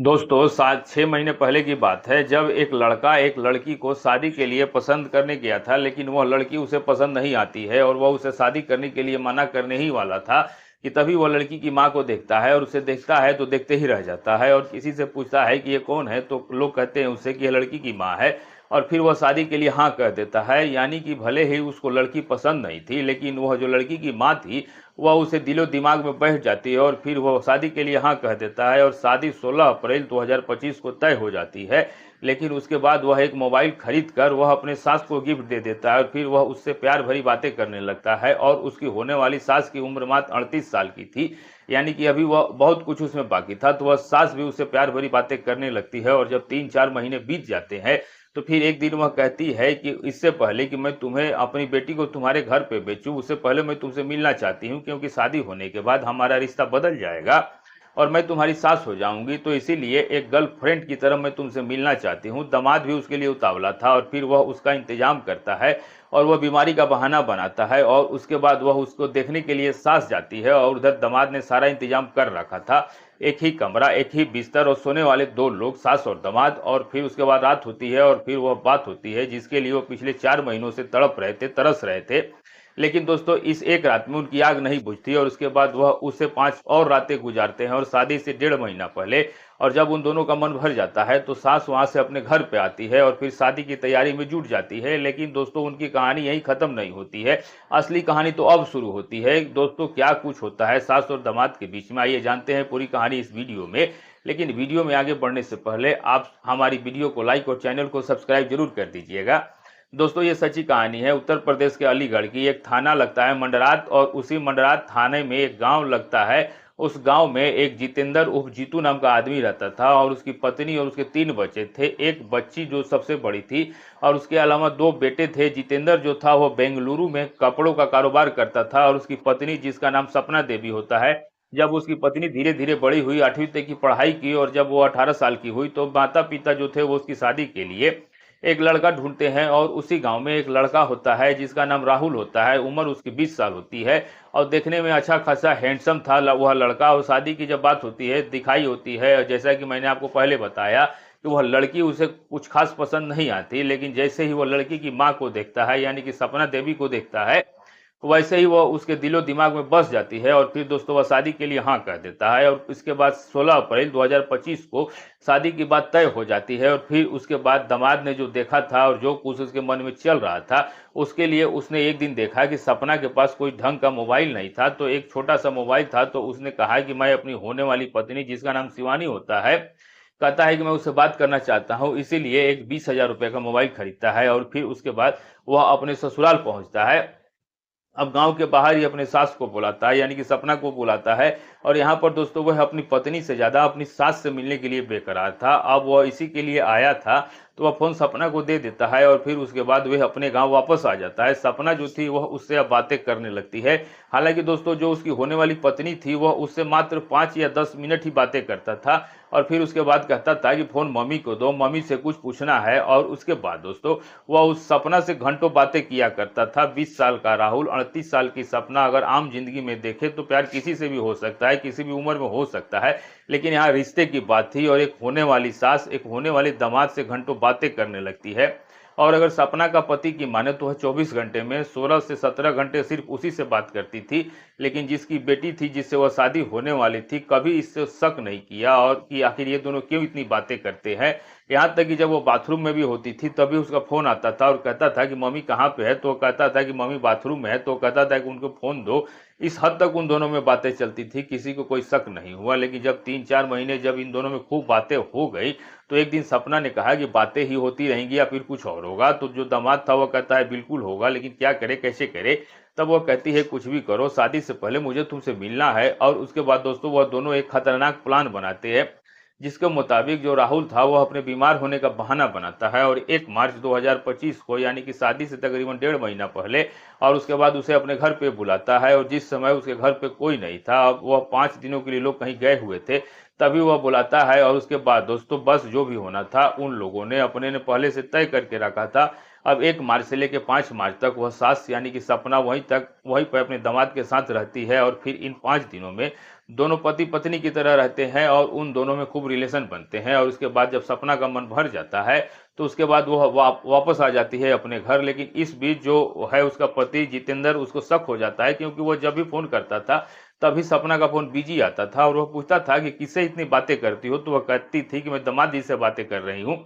दोस्तों 7-6 महीने पहले की बात है जब एक लड़का एक लड़की को शादी के लिए पसंद करने गया था, लेकिन वह लड़की उसे पसंद नहीं आती है और वह उसे शादी करने के लिए मना करने ही वाला था कि तभी वह लड़की की माँ को देखता है और उसे देखता है तो देखते ही रह जाता है और किसी से पूछता है कि ये कौन है, तो लोग कहते हैं उससे कि यह लड़की की माँ है। और फिर वह शादी के लिए हाँ कह देता है, यानी कि भले ही उसको लड़की पसंद नहीं थी, लेकिन वह जो लड़की की माँ थी वह उसे दिलो दिमाग में बैठ जाती है और फिर वह शादी के लिए हाँ कह देता है और शादी 16 अप्रैल 2025 को तय हो जाती है। लेकिन उसके बाद वह एक मोबाइल खरीद कर वह अपने सास को गिफ्ट दे देता है और फिर वह उससे प्यार भरी बातें करने लगता है और उसकी होने वाली सास की उम्र मात्र 38 साल की थी, यानी कि अभी वह बहुत कुछ उसमें बाकी था। तो वह सास भी उससे प्यार भरी बातें करने लगती है और जब 3-4 महीने बीत जाते हैं तो फिर एक दिन वह कहती है कि इससे पहले कि मैं तुम्हें अपनी बेटी को तुम्हारे घर पे बेचूं, उससे पहले मैं तुमसे मिलना चाहती हूं, क्योंकि शादी होने के बाद हमारा रिश्ता बदल जाएगा और मैं तुम्हारी सास हो जाऊंगी, तो इसीलिए एक गर्लफ्रेंड की तरह मैं तुमसे मिलना चाहती हूँ। दामाद भी उसके लिए उतावला था और फिर वह उसका इंतजाम करता है और वह बीमारी का बहाना बनाता है और उसके बाद वह उसको देखने के लिए सास जाती है और उधर दामाद ने सारा इंतजाम कर रखा था। एक ही कमरा, एक ही बिस्तर और सोने वाले दो लोग, सास और दामाद। और फिर उसके बाद रात होती है और फिर वह बात होती है जिसके लिए वो पिछले 4 महीनों से तड़प रहे थे, तरस रहे थे। लेकिन दोस्तों इस एक रात में उनकी आग नहीं बुझती और उसके बाद वह उससे 5 और रातें गुजारते हैं और शादी से 1.5 महीना पहले। और जब उन दोनों का मन भर जाता है तो सास वहां से अपने घर पे आती है और फिर शादी की तैयारी में जुट जाती है। लेकिन दोस्तों उनकी कहानी यही खत्म नहीं होती है, असली कहानी तो अब शुरू होती है। दोस्तों क्या कुछ होता है सास और दामाद के बीच में, आइए जानते हैं पूरी कहानी इस वीडियो में। लेकिन वीडियो में आगे बढ़ने से पहले आप हमारी वीडियो को लाइक और चैनल को सब्सक्राइब जरूर कर दीजिएगा। दोस्तों ये सच्ची कहानी है उत्तर प्रदेश के अलीगढ़ की। एक थाना लगता है मंडरात और उसी मंडरात थाने में एक गांव लगता है। उस गांव में एक जितेंद्र उर्फ जीतू नाम का आदमी रहता था और उसकी पत्नी और उसके 3 बच्चे थे। एक बच्ची जो सबसे बड़ी थी और उसके अलावा 2 बेटे थे। जितेंद्र जो था वह बेंगलुरु में कपड़ों का कारोबार करता था और उसकी पत्नी जिसका नाम सपना देवी होता है। जब उसकी पत्नी धीरे धीरे बड़ी हुई, 8वीं तक की पढ़ाई की और जब वो 18 साल की हुई तो माता पिता जो थे वो उसकी शादी के लिए एक लड़का ढूंढते हैं। और उसी गांव में एक लड़का होता है जिसका नाम राहुल होता है। उम्र उसकी 20 साल होती है और देखने में अच्छा खासा हैंडसम था वह लड़का। और शादी की जब बात होती है, दिखाई होती है, जैसा कि मैंने आपको पहले बताया कि वह लड़की उसे कुछ खास पसंद नहीं आती, लेकिन जैसे ही वह लड़की की माँ को देखता है यानी कि सपना देवी को देखता है, वैसे ही वो उसके दिलो दिमाग में बस जाती है और फिर दोस्तों वह शादी के लिए हाँ कह देता है। और इसके बाद 16 अप्रैल 2025 को शादी की बात तय हो जाती है। और फिर उसके बाद दामाद ने जो देखा था और जो कुछ उसके मन में चल रहा था, उसके लिए उसने एक दिन देखा कि सपना के पास कोई ढंग का मोबाइल नहीं था, तो एक छोटा सा मोबाइल था। तो उसने कहा कि मैं अपनी होने वाली पत्नी जिसका नाम शिवानी होता है, कहता है कि मैं उससे बात करना चाहता हूँ, इसीलिए एक 20,000 रुपये का मोबाइल खरीदता है और फिर उसके बाद वह अपने ससुराल पहुंचता है। अब गांव के बाहर ही अपने सास को बुलाता है यानी कि सपना को बुलाता है। और यहाँ पर दोस्तों वह अपनी पत्नी से ज्यादा अपनी सास से मिलने के लिए बेकरार था। अब वह इसी के लिए आया था, तो वह फोन सपना को दे देता है और फिर उसके बाद वह अपने गांव वापस आ जाता है। सपना जो थी वह उससे अब बातें करने लगती है। हालांकि दोस्तों जो उसकी होने वाली पत्नी थी वह उससे मात्र 5 या 10 मिनट ही बातें करता था और फिर उसके बाद कहता था कि फोन मम्मी को दो, मम्मी से कुछ पूछना है। और उसके बाद दोस्तों वह उस सपना से घंटों बातें किया करता था। 20 साल का राहुल, 38 साल की सपना। अगर आम जिंदगी में देखे तो प्यार किसी से भी हो सकता है, किसी भी उम्र में हो सकता है, लेकिन यहाँ रिश्ते की बात थी और एक होने वाली सास एक होने वाले दामाद से घंटों बातें करने लगती है। और अगर सपना का पति की माने तो वह 24 घंटे में 16 से 17 घंटे सिर्फ उसी से बात करती थी। लेकिन जिसकी बेटी थी, जिससे वह शादी होने वाली थी, कभी इससे शक नहीं किया और कि आखिर ये दोनों क्यों इतनी बातें करते हैं। यहाँ तक कि जब वो बाथरूम में भी होती थी तभी उसका फोन आता था और कहता था कि मम्मी कहाँ पे है, तो वो कहता था कि मम्मी बाथरूम में है, तो कहता था कि उनको फोन दो। इस हद तक उन दोनों में बातें चलती थी, किसी को कोई शक नहीं हुआ। लेकिन जब 3-4 महीने जब इन दोनों में खूब बातें हो गई तो एक दिन सपना ने कहा कि बातें ही होती रहेंगी या फिर कुछ और होगा। तो जो दामाद था वो कहता है बिल्कुल होगा, लेकिन क्या करे, कैसे करे। तब वो कहती है कुछ भी करो, शादी से पहले मुझे तुमसे मिलना है। और उसके बाद दोस्तों वह दोनों एक खतरनाक प्लान बनाते हैं, जिसके मुताबिक जो राहुल था वह अपने बीमार होने का बहाना बनाता है और 1 मार्च 2025 को यानी कि शादी से तकरीबन 1.5 महीना पहले और उसके बाद उसे अपने घर पे बुलाता है। और जिस समय उसके घर पे कोई नहीं था, अब वह 5 दिनों के लिए लोग कहीं गए हुए थे, तभी वह बुलाता है। और उसके बाद दोस्तों बस जो भी होना था उन लोगों ने अपने ने पहले से तय करके रखा था। अब 1 मार्च से लेकर 5 मार्च तक वह सास यानी कि सपना वहीं पर अपने दामाद के साथ रहती है और फिर इन 5 दिनों में दोनों पति पत्नी की तरह रहते हैं और उन दोनों में खूब रिलेशन बनते हैं। और उसके बाद जब सपना का मन भर जाता है तो उसके बाद वो वापस आ जाती है अपने घर। लेकिन इस बीच जो है उसका पति जितेंद्र, उसको शक हो जाता है, क्योंकि वो जब भी फोन करता था तभी सपना का फोन बिजी आता था और वह पूछता था कि किससे इतनी बातें करती हो, तो वह कहती थी कि मैं दामाद जी से बातें कर रही हूँ।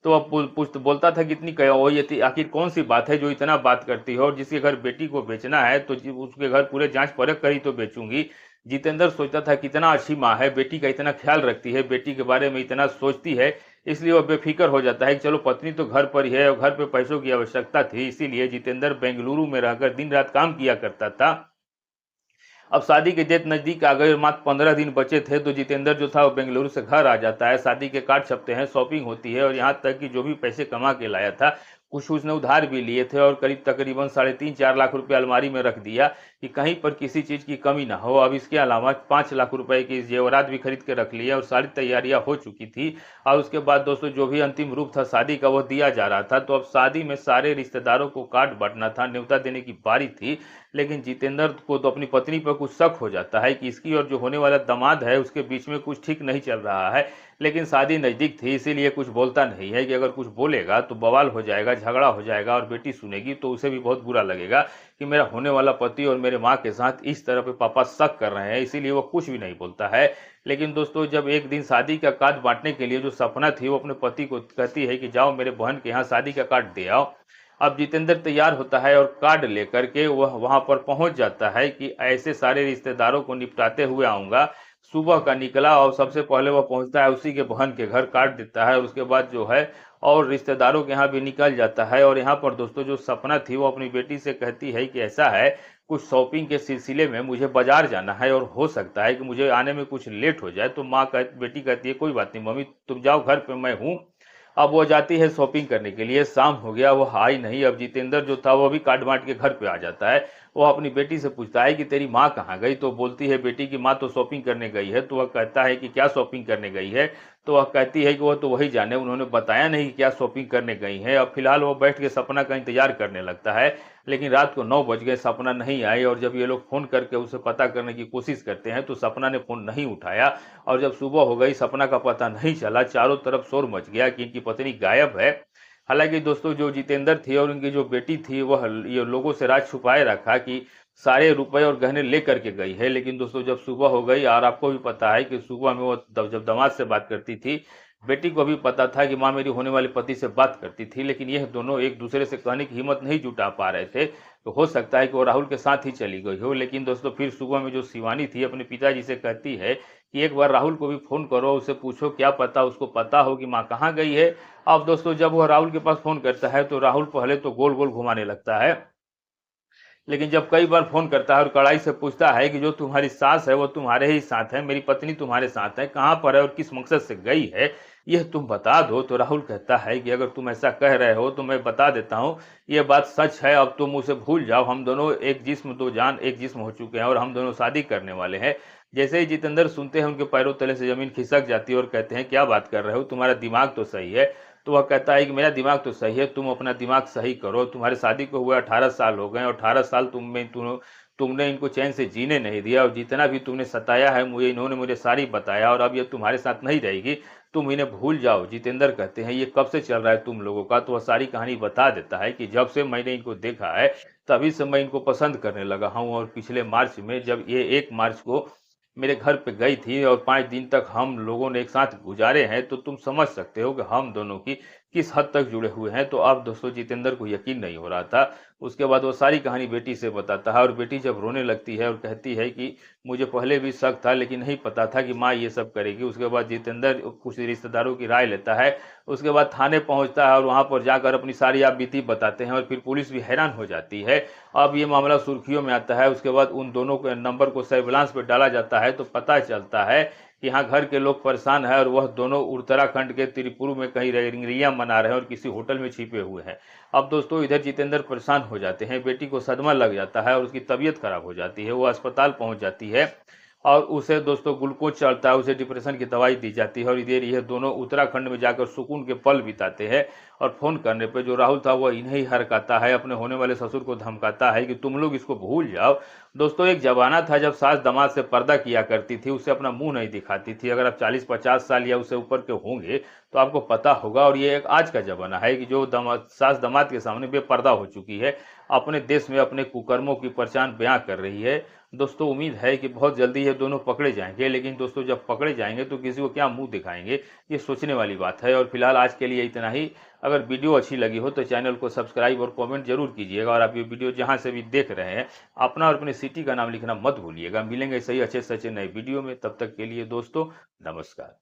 तो वह पूछ बोलता था कि इतनी वो ये थी, आखिर कौन सी बात है जो इतना बात करती हो, और जिसके घर बेटी को बेचना है तो उसके घर पूरे जांच परख कर ही तो बेचूंगी। जितेंद्र सोचता था कितना अच्छी माँ है, बेटी का इतना ख्याल रखती है, बेटी के बारे में इतना सोचती है। इसलिए वह बेफिक्र हो जाता है कि चलो पत्नी तो घर पर ही है, और घर पे पैसों की आवश्यकता थी, इसीलिए जितेंद्र बेंगलुरु में रहकर दिन रात काम किया करता था। अब शादी के डेट नजदीक आ गई और मात्र 15 दिन बचे थे, तो जितेंद्र जो था वो बेंगलुरु से घर आ जाता है। शादी के कार्ड छपते हैं, शॉपिंग होती है, और यहाँ तक कि जो भी पैसे कमा के लाया था कुछ उसने उधार भी लिए थे, और करीब तकरीबन 3.5-4 लाख रुपए अलमारी में रख दिया कि कहीं पर किसी चीज की कमी ना हो। अब इसके अलावा 5 लाख रुपए की जेवरात भी खरीद के रख लिए और सारी तैयारियां हो चुकी थी। और उसके बाद दोस्तों जो भी अंतिम रूप था शादी का वो दिया जा रहा था। तो अब शादी में सारे रिश्तेदारों को कार्ड बांटना था, न्योता देने की बारी थी। लेकिन जितेंद्र को तो अपनी पत्नी पर कुछ शक हो जाता है कि इसकी और जो होने वाला दामाद है उसके बीच में कुछ ठीक नहीं चल रहा है। लेकिन शादी नजदीक थी इसीलिए कुछ बोलता नहीं है कि अगर कुछ बोलेगा तो बवाल हो जाएगा, झगड़ा हो जाएगा, और बेटी सुनेगी तो उसे भी बहुत बुरा लगेगा कि मेरा होने वाला पति और मेरे माँ के साथ इस तरह पे पापा शक कर रहे हैं, इसीलिए वो कुछ भी नहीं बोलता है। लेकिन दोस्तों जब एक दिन शादी का कार्ड बांटने के लिए जो सपना थी वो अपने पति को कहती है कि जाओ मेरे बहन के यहाँ शादी का कार्ड दे आओ। अब जितेंद्र तैयार होता है और कार्ड लेकर के वह वहां पर पहुंच जाता है कि ऐसे सारे रिश्तेदारों को निपटाते हुए आऊंगा। सुबह का निकला और सबसे पहले वह पहुंचता है उसी के बहन के घर, कार्ड देता है, और उसके बाद जो है और रिश्तेदारों के यहाँ भी निकल जाता है। और यहाँ पर दोस्तों जो सपना थी वो अपनी बेटी से कहती है कि ऐसा है, कुछ शॉपिंग के सिलसिले में मुझे बाजार जाना है और हो सकता है कि मुझे आने में कुछ लेट हो जाए। तो बेटी कहती है कोई बात नहीं मम्मी, तुम जाओ घर पे, मैं हूँ। अब वो जाती है शॉपिंग करने के लिए, शाम हो गया वो आई नहीं। अब जितेंद्र जो था वो भी काट बांट के घर पे आ जाता है। वो अपनी बेटी से पूछता है कि तेरी माँ कहाँ गई, तो बोलती है बेटी की माँ तो शॉपिंग करने गई है। तो वह कहता है कि क्या शॉपिंग करने गई है, तो वह कहती है कि वह तो वही जाने, उन्होंने बताया नहीं कि क्या शॉपिंग करने गई है। अब फिलहाल वो बैठ के सपना का इंतजार करने लगता है। लेकिन रात को 9 बज गए, सपना नहीं आई, और जब ये लोग फोन करके उसे पता करने की कोशिश करते हैं तो सपना ने फोन नहीं उठाया। और जब सुबह हो गई सपना का पता नहीं चला, चारों तरफ शोर मच गया कि इनकी पत्नी गायब है। हालांकि दोस्तों जो जितेंद्र थी और उनकी जो बेटी थी वह ये लोगों से राज छुपाए रखा कि सारे रुपए और गहने लेकर के गई है। लेकिन दोस्तों जब सुबह हो गई, और आपको भी पता है कि सुबह में वो जब दामाद से बात करती थी, बेटी को भी पता था कि माँ मेरी होने वाले पति से बात करती थी, लेकिन यह दोनों एक दूसरे से कहने की हिम्मत नहीं जुटा पा रहे थे। तो हो सकता है कि वो राहुल के साथ ही चली गई हो। लेकिन दोस्तों फिर सुबह में जो शिवानी थी अपने पिताजी से कहती है कि एक बार राहुल को भी फोन करो, उसे पूछो, क्या पता उसको पता हो कि माँ कहाँ गई है। अब दोस्तों जब वह राहुल के पास फोन करता है तो राहुल पहले तो गोल गोल घुमाने लगता है। लेकिन जब कई बार फोन करता है और कड़ाई से पूछता है कि जो तुम्हारी सास है वो तुम्हारे ही साथ है, मेरी पत्नी तुम्हारे साथ है, कहाँ पर है और किस मकसद से गई है, यह तुम बता दो। तो राहुल कहता है कि अगर तुम ऐसा कह रहे हो तो मैं बता देता हूँ, ये बात सच है, अब तुम उसे भूल जाओ, हम दोनों एक जिस्म दो जान एक जिस्म हो चुके हैं और हम दोनों शादी करने वाले हैं। जैसे ही जितेंद्र सुनते हैं उनके पैरों तले से जमीन खिसक जाती है और कहते हैं क्या बात कर रहे हो, तुम्हारा दिमाग तो सही है। तो वह कहता है कि मेरा दिमाग तो सही है, तुम अपना दिमाग सही करो, तुम्हारी शादी को हुए 18 साल हो गए और 18 साल तुमने इनको चैन से जीने नहीं दिया, और जितना भी तुमने सताया है मुझे सारी बताया, और अब ये तुम्हारे साथ नहीं रहेगी, तुम इन्हें भूल जाओ। जितेंद्र कहते हैं ये कब से चल रहा है तुम लोगों का, तो वह सारी कहानी बता देता है कि जब से मैंने इनको देखा है तभी से मैं इनको पसंद करने लगा हूँ, और पिछले मार्च में जब ये 1 मार्च को मेरे घर पे गई थी और 5 दिन तक हम लोगों ने एक साथ गुजारे हैं, तो तुम समझ सकते हो कि हम दोनों की किस हद तक जुड़े हुए हैं। तो अब दोस्तों जितेंद्र को यकीन नहीं हो रहा था। उसके बाद वो सारी कहानी बेटी से बताता है, और बेटी जब रोने लगती है और कहती है कि मुझे पहले भी शक था लेकिन नहीं पता था कि माँ ये सब करेगी। उसके बाद जितेंद्र कुछ रिश्तेदारों की राय लेता है, उसके बाद थाने पहुंचता है और वहां पर जाकर अपनी सारी आप बीती बताते हैं, और फिर पुलिस भी हैरान हो जाती है। अब ये मामला सुर्खियों में आता है। उसके बाद उन दोनों के नंबर को सर्विलांस पे डाला जाता है, तो पता चलता है कि यहाँ घर के लोग परेशान है और वह दोनों उत्तराखंड के त्रिपुर में कहीं रिंगरियां मना रहे हैं और किसी होटल में छिपे हुए हैं। अब दोस्तों इधर जितेंद्र परेशान हो जाते हैं, बेटी को सदमा लग जाता है और उसकी तबीयत खराब हो जाती है, वो अस्पताल पहुंच जाती है। और उसे दोस्तों ग्लूकोज चढ़ता है, उसे डिप्रेशन की दवाई दी जाती है और इधर ये दोनों उत्तराखंड में जाकर सुकून के पल बिताते हैं। और फ़ोन करने पे जो राहुल था वह इन्हें ही हरकाता है, अपने होने वाले ससुर को धमकाता है कि तुम लोग इसको भूल जाओ। दोस्तों एक ज़माना था जब सास दामाद से पर्दा किया करती थी, उसे अपना मुँह नहीं दिखाती थी। अगर आप 40-50 साल या उससे ऊपर के होंगे तो आपको पता होगा, और ये एक आज का ज़माना है कि जो दामाद सास दामाद के सामने बेपर्दा हो चुकी है, अपने देश में अपने कुकर्मों की पहचान बयां कर रही है। दोस्तों उम्मीद है कि बहुत जल्दी ये दोनों पकड़े जाएंगे, लेकिन दोस्तों जब पकड़े जाएंगे तो किसी को क्या मुंह दिखाएंगे, ये सोचने वाली बात है। और फिलहाल आज के लिए इतना ही। अगर वीडियो अच्छी लगी हो तो चैनल को सब्सक्राइब और कमेंट जरूर कीजिएगा। और आप ये वीडियो जहां से भी देख रहे हैं, अपना और अपने सिटी का नाम लिखना मत भूलिएगा। मिलेंगे सही अच्छे से अच्छे नए वीडियो में, तब तक के लिए दोस्तों नमस्कार।